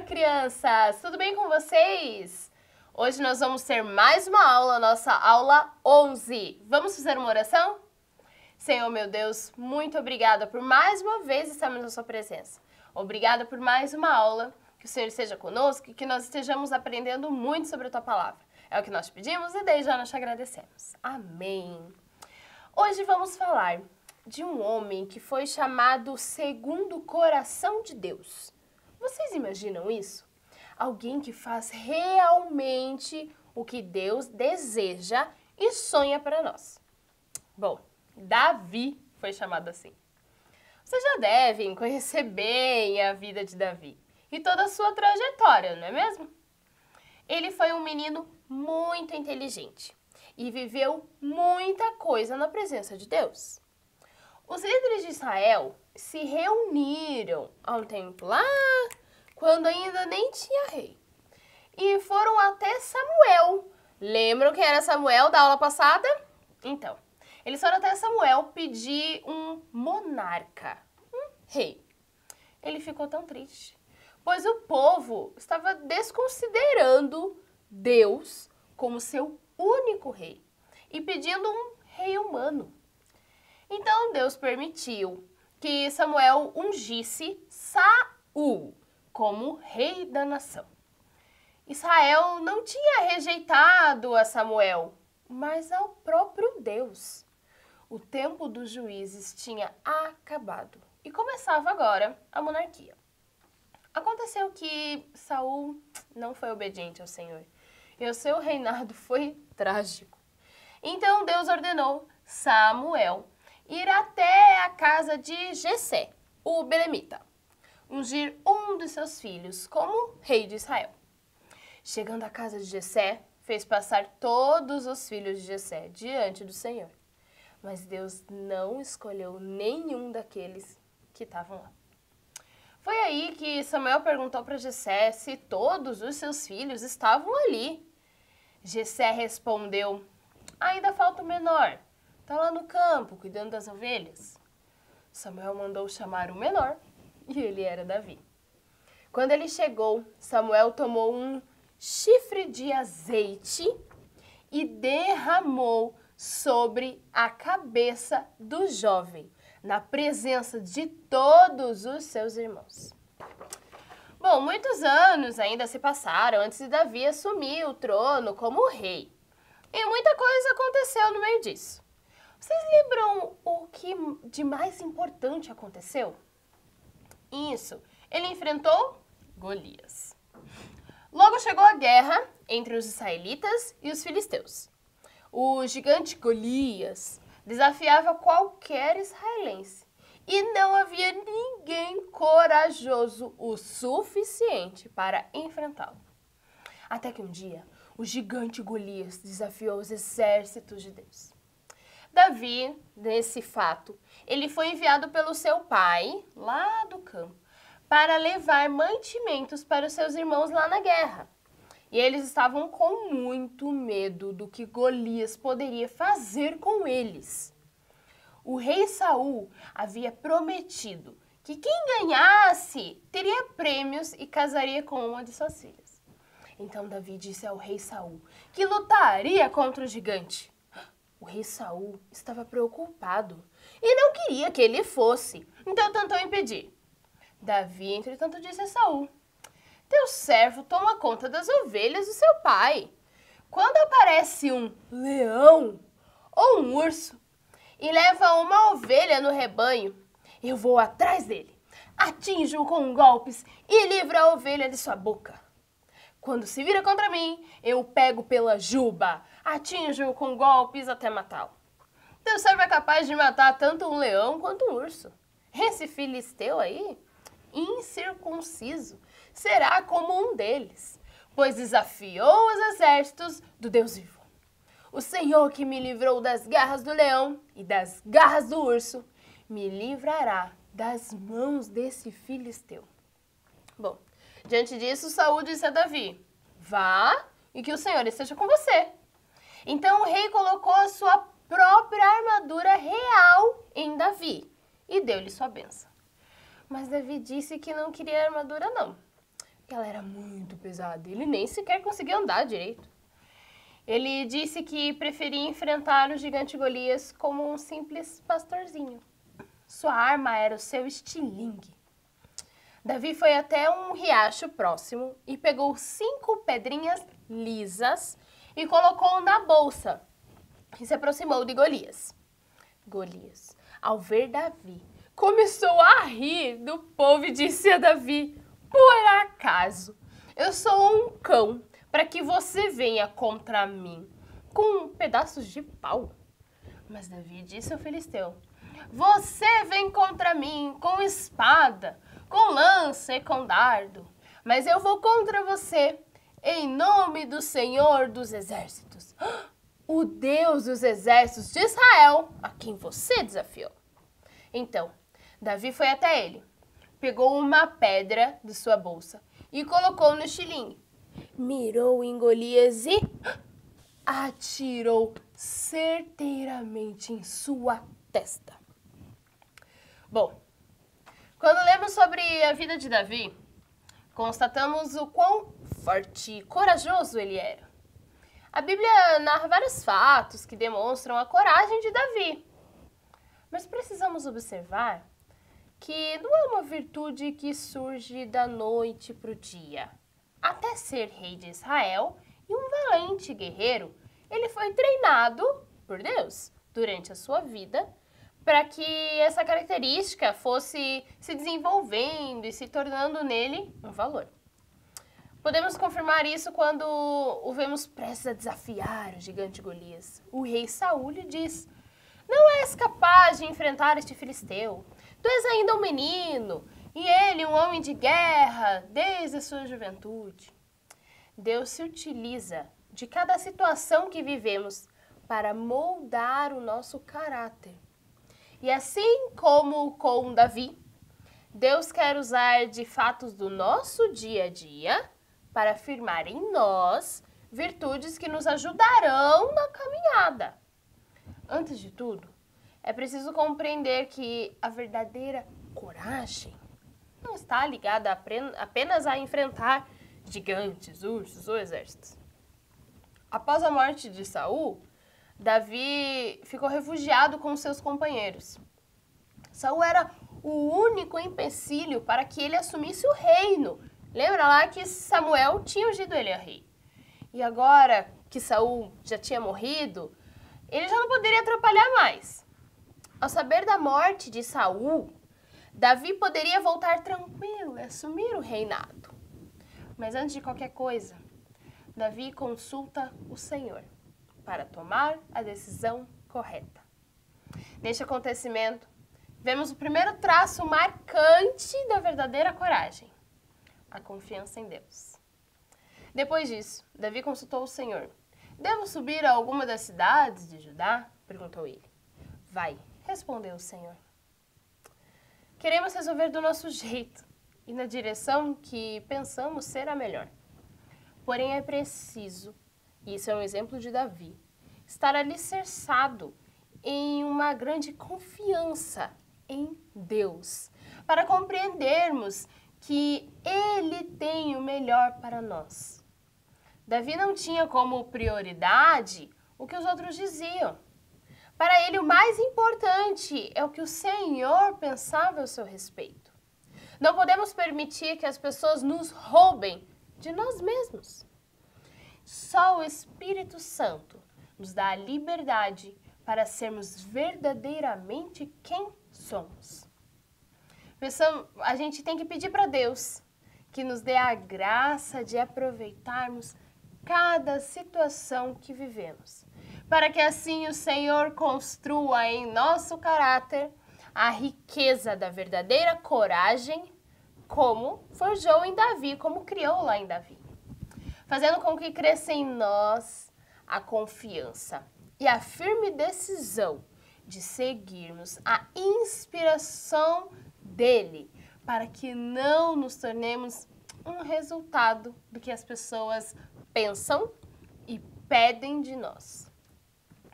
crianças! Tudo bem com vocês? Hoje nós vamos ter mais uma aula, nossa aula 11. Vamos fazer uma oração? Senhor, meu Deus, muito obrigada por mais uma vez estarmos na sua presença. Obrigada por mais uma aula, que o Senhor esteja conosco e que nós estejamos aprendendo muito sobre a tua palavra. É o que nós pedimos e desde já nós te agradecemos. Amém. Hoje vamos falar de um homem que foi chamado segundo o coração de Deus. Vocês imaginam isso? Alguém que faz realmente o que Deus deseja e sonha para nós. Bom, Davi foi chamado assim. Vocês já devem conhecer bem a vida de Davi e toda a sua trajetória, não é mesmo? Ele foi um menino muito inteligente e viveu muita coisa na presença de Deus. Os líderes de Israel se reuniram há um tempo lá, quando ainda nem tinha rei, e foram até Samuel. Lembram quem era Samuel da aula passada? Então, eles foram até Samuel pedir um monarca, um rei. Ele ficou tão triste, pois o povo estava desconsiderando Deus como seu único rei e pedindo um rei humano. Então Deus permitiu que Samuel ungisse Saul como rei da nação. Israel não tinha rejeitado a Samuel, mas ao próprio Deus. O tempo dos juízes tinha acabado e começava agora a monarquia. Aconteceu que Saul não foi obediente ao Senhor e o seu reinado foi trágico. Então Deus ordenou Samuel ir até a casa de Jessé, o belemita, ungir um dos seus filhos como rei de Israel. Chegando à casa de Jessé, fez passar todos os filhos de Jessé diante do Senhor. Mas Deus não escolheu nenhum daqueles que estavam lá. Foi aí que Samuel perguntou para Jessé se todos os seus filhos estavam ali. Jessé respondeu: ainda falta o menor. Está lá no campo, cuidando das ovelhas. Samuel mandou chamar o menor, e ele era Davi. Quando ele chegou, Samuel tomou um chifre de azeite e derramou sobre a cabeça do jovem, na presença de todos os seus irmãos. Bom, muitos anos ainda se passaram antes de Davi assumir o trono como rei. E muita coisa aconteceu no meio disso. Vocês lembram o que de mais importante aconteceu? Isso, ele enfrentou Golias. Logo chegou a guerra entre os israelitas e os filisteus. O gigante Golias desafiava qualquer israelense e não havia ninguém corajoso o suficiente para enfrentá-lo. Até que um dia, o gigante Golias desafiou os exércitos de Deus. Davi, nesse fato, ele foi enviado pelo seu pai, lá do campo, para levar mantimentos para os seus irmãos lá na guerra. E eles estavam com muito medo do que Golias poderia fazer com eles. O rei Saul havia prometido que quem ganhasse teria prêmios e casaria com uma de suas filhas. Então Davi disse ao rei Saul que lutaria contra o gigante. O rei Saul estava preocupado e não queria que ele fosse, então tentou impedir. Davi, entretanto, disse a Saul: teu servo toma conta das ovelhas do seu pai. Quando aparece um leão ou um urso e leva uma ovelha no rebanho, eu vou atrás dele, atinjo-o com golpes e livro a ovelha de sua boca. Quando se vira contra mim, eu pego pela juba, atinjo-o com golpes até matá-lo. Teu servo é capaz de matar tanto um leão quanto um urso. Esse filisteu aí, incircunciso, será como um deles, pois desafiou os exércitos do Deus vivo. O Senhor que me livrou das garras do leão e das garras do urso, me livrará das mãos desse filisteu. Bom, diante disso, Saul disse a Davi: vá e que o Senhor esteja com você. Então o rei colocou a sua própria armadura real em Davi e deu-lhe sua bênção. Mas Davi disse que não queria armadura não, ela era muito pesada, ele nem sequer conseguia andar direito. Ele disse que preferia enfrentar o gigante Golias como um simples pastorzinho. Sua arma era o seu estilingue. Davi foi até um riacho próximo e pegou 5 pedrinhas lisas e colocou na bolsa e se aproximou de Golias. Golias, ao ver Davi, começou a rir do povo e disse a Davi: por acaso eu sou um cão para que você venha contra mim com pedaços de pau? Mas Davi disse ao filisteu: você vem contra mim com espada, com lança e com dardo, mas eu vou contra você em nome do Senhor dos Exércitos, o Deus dos exércitos de Israel, a quem você desafiou. Então, Davi foi até ele, pegou uma pedra de sua bolsa e colocou no estilingue, mirou em Golias e atirou certeiramente em sua testa. Bom, quando lemos sobre a vida de Davi, constatamos o quão forte e corajoso ele era. A Bíblia narra vários fatos que demonstram a coragem de Davi. Mas precisamos observar que não é uma virtude que surge da noite para o dia. Até ser rei de Israel e um valente guerreiro, ele foi treinado por Deus durante a sua vida para que essa característica fosse se desenvolvendo e se tornando nele um valor. Podemos confirmar isso quando o vemos prestes a desafiar o gigante Golias. O rei Saul lhe diz: não és capaz de enfrentar este filisteu. Tu és ainda um menino, e ele um homem de guerra desde a sua juventude. Deus se utiliza de cada situação que vivemos para moldar o nosso caráter. E assim como com Davi, Deus quer usar de fatos do nosso dia a dia para afirmar em nós virtudes que nos ajudarão na caminhada. Antes de tudo, é preciso compreender que a verdadeira coragem não está ligada apenas a enfrentar gigantes, ursos ou exércitos. Após a morte de Saul, Davi ficou refugiado com seus companheiros. Saul era o único empecilho para que ele assumisse o reino. Lembra lá que Samuel tinha ungido ele a rei. E agora que Saul já tinha morrido, ele já não poderia atrapalhar mais. Ao saber da morte de Saul, Davi poderia voltar tranquilo e assumir o reinado. Mas antes de qualquer coisa, Davi consulta o Senhor para tomar a decisão correta. Neste acontecimento, vemos o primeiro traço marcante da verdadeira coragem: a confiança em Deus. Depois disso, Davi consultou o Senhor. Devo subir a alguma das cidades de Judá? Perguntou ele. Vai, respondeu o Senhor. Queremos resolver do nosso jeito e na direção que pensamos ser a melhor. Porém, é preciso, e isso é um exemplo de Davi, estar alicerçado em uma grande confiança em Deus, para compreendermos que Ele tem o melhor para nós. Davi não tinha como prioridade o que os outros diziam. Para ele, o mais importante é o que o Senhor pensava a seu respeito. Não podemos permitir que as pessoas nos roubem de nós mesmos. Só o Espírito Santo nos dá a liberdade para sermos verdadeiramente quem somos. A gente tem que pedir para Deus que nos dê a graça de aproveitarmos cada situação que vivemos, para que assim o Senhor construa em nosso caráter a riqueza da verdadeira coragem, como forjou em Davi, como criou lá em Davi, fazendo com que cresça em nós a confiança e a firme decisão de seguirmos a inspiração dele, para que não nos tornemos um resultado do que as pessoas pensam e pedem de nós.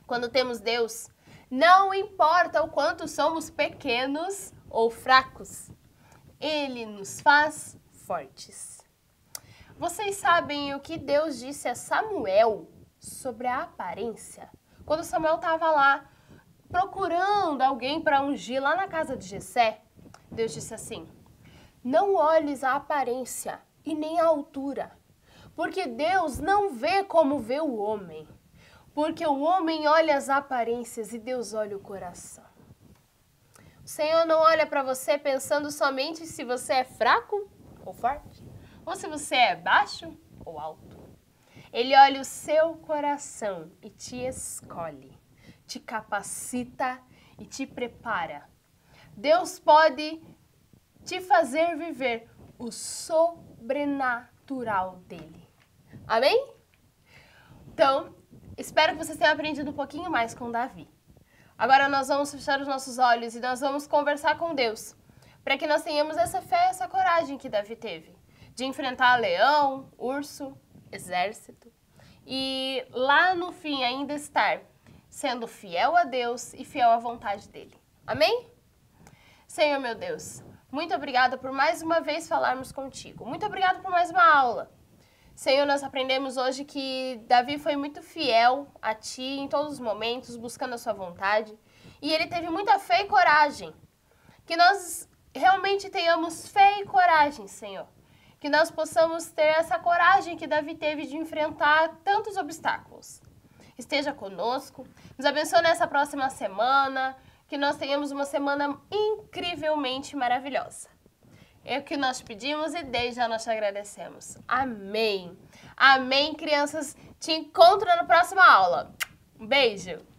Quando temos Deus, não importa o quanto somos pequenos ou fracos, Ele nos faz fortes. Vocês sabem o que Deus disse a Samuel sobre a aparência? Quando Samuel estava lá procurando alguém para ungir lá na casa de Jessé, Deus disse assim: não olhes a aparência e nem a altura, porque Deus não vê como vê o homem, porque o homem olha as aparências e Deus olha o coração. O Senhor não olha para você pensando somente se você é fraco ou forte, ou se você é baixo ou alto. Ele olha o seu coração e te escolhe, te capacita e te prepara. Deus pode te fazer viver o sobrenatural dele. Amém? Então, espero que vocês tenham aprendido um pouquinho mais com Davi. Agora nós vamos fechar os nossos olhos e nós vamos conversar com Deus, para que nós tenhamos essa fé, essa coragem que Davi teve, de enfrentar leão, urso, exército, e lá no fim ainda estar sendo fiel a Deus e fiel à vontade dele. Amém? Senhor meu Deus, muito obrigada por mais uma vez falarmos contigo. Muito obrigada por mais uma aula. Senhor, nós aprendemos hoje que Davi foi muito fiel a Ti em todos os momentos, buscando a Sua vontade. E ele teve muita fé e coragem. Que nós realmente tenhamos fé e coragem, Senhor. Que nós possamos ter essa coragem que Davi teve de enfrentar tantos obstáculos. Esteja conosco, nos abençoe nessa próxima semana, que nós tenhamos uma semana incrivelmente maravilhosa. É o que nós pedimos e desde já nós te agradecemos. Amém. Amém, crianças. Te encontro na próxima aula. Um beijo.